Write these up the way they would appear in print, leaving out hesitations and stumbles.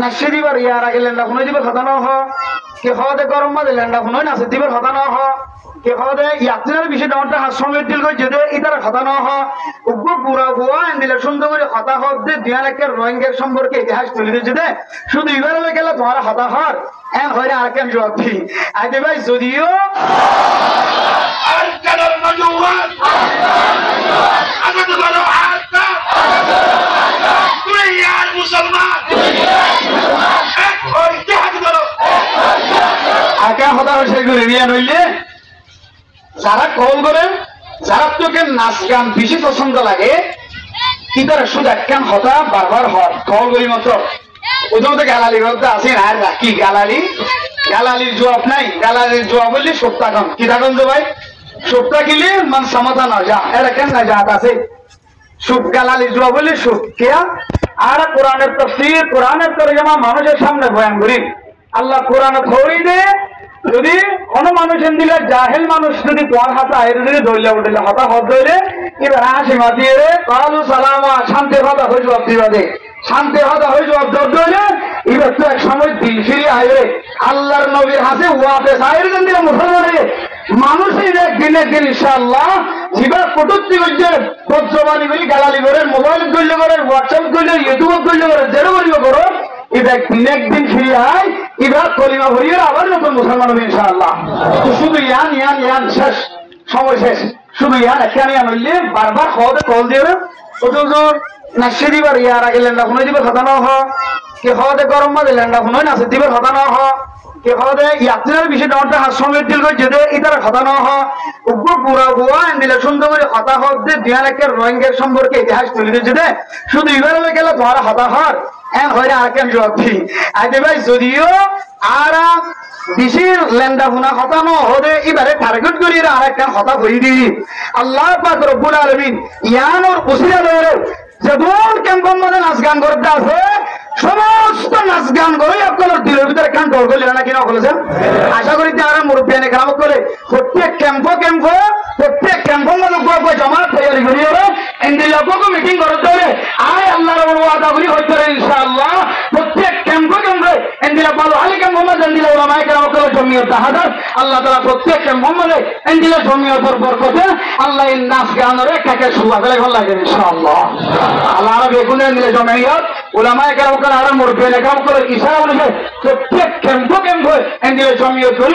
নাশি দিবার ইয়ার আগে লেন্ডা শুনে দিবার কথা না হ কে খাওয়াতে গরম মাঝে লেন্ডা শুনে নাচে দিবার কথা না হ কে খাওয়াতে ইয়াত্রীর বিষয় ডাউনটা হাত সমেত দিল যদি ইতার কথা না হ উগ্র পুরা গোয়া দিলে সুন্দর করে হতা হত দিয়ে দিয়ালেকের রোহিঙ্গার সম্পর্কে ইতিহাস তুলে দিয়েছে দে শুধু এবার হয়ে গেলে তোমার হতা হর এন হয়ে আর কেন জবাব দি আইতে ভাই যদিও যারা কল করে যারা তোকে নাচ গান বেশি পছন্দ লাগে কি তারা শুধু একখান হতা বারবার হট কল করি মাত্র ওদের মধ্যে গালালি করতে আসেন আর কি গালালির জবাব নাই গালালির জবাব বললি সপ্তাহ কম কি থাকুন তো ভাই সপ্তাহ কিলে মান সমাধা না যা এরা কেন না জাত আছে সুখ গালালির জবাব বললি সুখ কেয়া আর কোরআনের তাফসীর কোরআনের তরজমা মানুষের সামনে বয়ান করি আল্লাহ কোরআনে ধরি দে যদি কোন মানুষের দিলে জাহেল মানুষ যদি তোমার হাতে আইরে যদি ধরলে উঠলে হতা হত ধরে এবার হাসি মাতিয়ে রে কালু সালামা শান্তি হতা হয়ে জবাব দিবা দে শান্তি হতা হয়ে জবাব ধরলে এবার তো এক সময় দিল ফিরে আইরে আল্লাহর নবীর হাতে ওয়াতে আইরে দিলে মুসলমানে মানুষই দিনে দিন ইনশাআল্লাহ জীবা কটুক্তি করছে বজ্রবাণী করি গালালি করে মোবাইল করলে করে হোয়াটসঅ্যাপ করলে ইউটিউব করলে করে যেটা করিব করো এবার দিনে একদিন ফিরে আয় এবার কলিমা ভরিয়ে আবার নতুন মুসলমান হবে ইনশাআল্লাহ তো শুধু ইয়ান শেষ সময় শেষ শুধু ইয়ান এখানে আনলে বারবার খাওয়াতে কল দিয়ে ওজোর নাশি দিবার ইয়ার আগে লেন্ডা শুনে দিবার কথা না হ কে খাওয়াতে গরম মাঝে লেন্ডা শুনে নাচে দিবার কথা না হ কে খাওয়াতে ইয়াত্রীর বিষয় ডাউনটা হাত সমেত দিল যদি ইতার কথা না হ উগ্র পুরা গোয়া দিলে সুন্দর করে হতা হত দিয়ে দিয়ালেকের রোহিঙ্গার সম্পর্কে ইতিহাস তুলে দিয়েছে দে শুধু এবার হয়ে গেলে তোমার হতা হর এন হয়ে আর কেন জবাব দি আইতে ভাই যদিও আর বেশি লেন্দা হুনা হতা ন হদে এবারে টার্গেট করি আর একটা হতা হয়ে দিই আল্লাহ পাক রব্বুল আলামিন ইয়ান ওর উসিলা লরে যখন কেমন মানে নাচ গান করতে আছে সমস্ত নাচ গান করে আপনার দিলের ভিতরে কেন ডর করলেন না কিনা বলেছেন আশা করি তারা মুরব্বিয়ানে গ্রাম করে প্রত্যেক ক্যাম্প প্রত্যেক ক্যাম্প মানে জমা তৈরি করি এনডিএলকে মিটিং করতে হবে আয় আল্লাহর ওয়াদা করি হইতে পারে ইনশাআল্লাহ প্রত্যেক ক্যাম্প এনডিএল ভালো আলী ক্যাম্প মোহাম্মদ এনডিএল ওলামায়ে কেরাম করে জমিয়ত হাজার আল্লাহ তাআলা প্রত্যেক ক্যাম্প মোহাম্মদ এনডিএল জমিয়তের বরকতে আল্লাহ এই নাচ গানের কাকে সুবা ফেলে ভালো লাগে ইনশাআল্লাহ আল্লাহ বেগুনে এনডিএল জমিয়ত ওলামায়ে কেরাম করে আর মুরব্বিয়ানে গ্রাম করে ইশারা অনুযায়ী প্রত্যেক ক্যাম্প এনডিএল জমিয়ত করি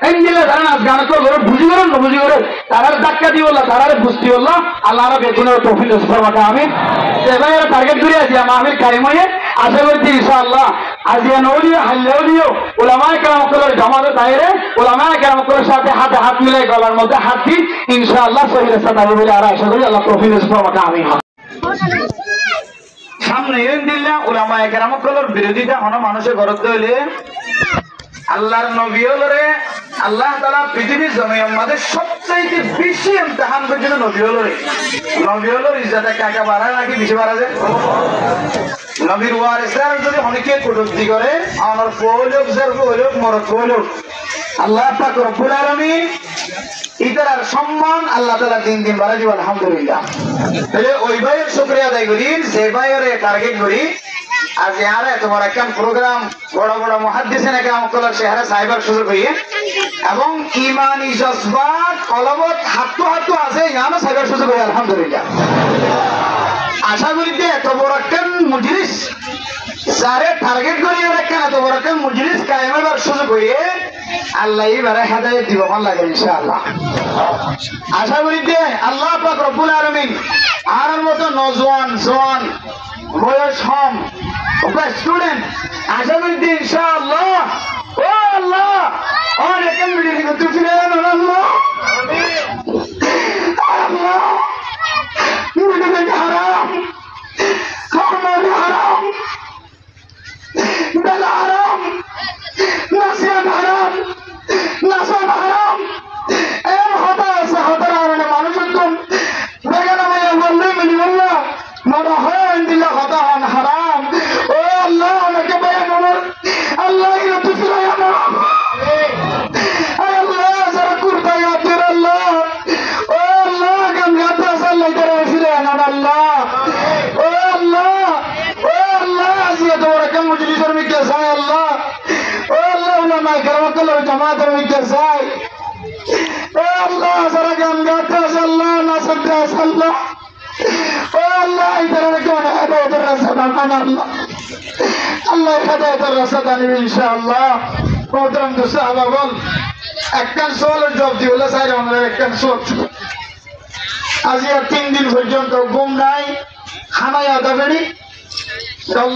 এনডিএল যারা নাচ গান করে বুঝি করে না বুঝি করে তারা ধাক্কা দিয়ে বললা তারা বুঝতে বললা আল্লাহ বেগুনের তৌফিক ফরমাতে আমি এবার টার্গেট করে আছি মাহফিল কায়েম হয়ে আশা করছি ইনশাআল্লাহ আজিয়া নওলিও হাল্লাউলিও উলামায়ে কেরাম করে জামাতে দায়রে উলামায়ে কেরাম করে সাথে হাতে হাত মিলাই গলার মধ্যে হাত দিই ইনশাআল্লাহ সহিহ সাদাবি বলে আর আশা করি আল্লাহ তৌফিক ফরমাতে আমি সামনে ইনদিল্লাহ উলামায়ে কেরাম করে বিরোধিতা হনো মানুষের গরত হইলে আল্লাহর নবী হলরে আল্লাহ তাআলা পৃথিবীর জমিনের মধ্যে সবচেয়ে বেশি ইমতিহান করেছেন নবী হলর ইজ্জত কাকে বাড়ায় নাকি বেশি বাড়া যায় নবীর ওয়ারিসরা যদি অনেকে কটূক্তি করে আমার ফৌলক জার ফৌলক মরদ ফৌলক আল্লাহ পাক রব্বুল আলামিন ইতার সম্মান আল্লাহ তাআলা দিন দিন বাড়াই দিব আলহামদুলিল্লাহ তাহলে ওই ভাইয়ের শুকরিয়া আদায় করি যে ভাইয়ের টার্গেট করি আজ ইয়ারে তোমার একখান প্রোগ্রাম বড় বড় মুহাদ্দিসিনে কেরাম কলার চেহারা সাহেবের সুযোগ হইয়ে এবং ইমানি জজবাত কলবত হাতু আছে ইয়ানো সাহেবের সুযোগ হইয়ে আলহামদুলিল্লাহ আশা করি যে এত বড় একখান মজলিস যারে টার্গেট করি একখান এত বড় একখান মজলিস কায়েমের সুযোগ হইয়ে আল্লাহ এবারে হেদায়েত দিব ভালো লাগে ইনশাআল্লাহ আশা করি যে আল্লাহ পাক রব্বুল আলামিন আর মতো নওজোয়ান জওয়ান বয়স কম স্টুডেন্ট আশা করি যে ইনশাআল্লাহ ও আল্লাহ অনেক মিডিয়া করতে ফিরেন আল্লাহ আল্লাহ মিডিয়া হারাম খাওয়া হারাম বেলা হারাম নাসিয়ান হারাম নাসান হারাম এম হতা আছে হতার কারণে মানুষের তো বেগানা মাইয়া বললে মিনি বললা মনে হয় দিল্লা হতা হন হারাম ও আল্লাহ অনেকে বেগান আমার আল্লাহ ইরতি ফিরাই আমার আল্লাহ যারা কুরতা ইয়াতির আল্লাহ ও আল্লাহ গান গাতে আছে আল্লাহ তারা ফিরাই আনার আল্লাহ ও আল্লাহ আজিয়া তোমার ওলামায়ে কেরামকে জামাতের মধ্যে যাই ও আল্লাহ যারা গান গাতে আছে আল্লাহ নাচতে আছে আল্লাহ ও আল্লাহ এদের কোন হেদায়েতের রাস্তা বানান আল্লাহ আল্লাহ হেদায়েতের রাস্তা দানিবে ইনশাআল্লাহ মোহতরম দোস্ত আবাবল একখান সোয়ালের জবাব দিওলা চাই আমরা একখান সোয়াল আজ আর 3 দিন পর্যন্ত ঘুম নাই খানায় আদা বেড়ি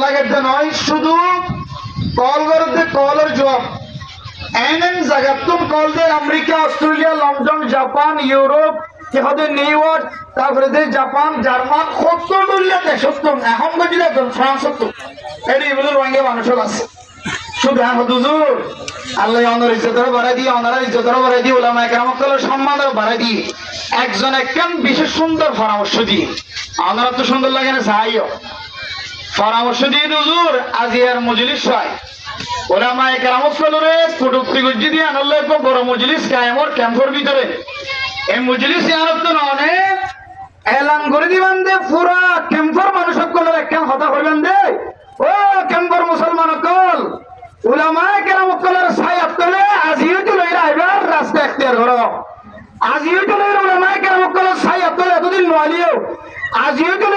লাগে নয় শুধু কল করতে কলের জবাব এমন জায়গা তুমি কল দে America Australia London Japan Europe ইহাদের নিউ ইয়র্ক তারপরে জাপান জার্মান 70 দেশ 70 এখন গজিলে ফ্রান্স 70 এটি এগুলো রঙে মানুষের আছে শুধু এখন হুজুর আল্লাহ অনর ইজ্জতের বাড়াই দিয়ে অনার ইজ্জতের বাড়াই দিয়ে ওলামায়ে কেরামতের সম্মানের বাড়াই দিয়ে একজন একখান বিশেষ সুন্দর পরামর্শ দিয়ে অনারা তো সুন্দর লাগে না সাহায্য পরামর্শ দিয়ে হুজুর আজ এর মজলিস হয় ওলামায়ে কেরামতরে কটূক্তি গজ্জি দিয়ে আনলে বড় মজলিস কায়েমর ক্যাম্পের ভিতরে এই মজলিস আরব তো নয় এলান করে দিবেন দে পুরা ক্যাম্পের মানুষ সকলের একখান কথা হইবেন দে ও ক্যাম্পের মুসলমান সকল উলামায়ে কেরামতের ছায়াত তলে আজিও তো লইরা আইবার রাস্তা এখতিয়ার করো আজিও তো লইরা উলামায়ে কেরামতের ছায়াত তলে এতদিন নলিও আজিও তো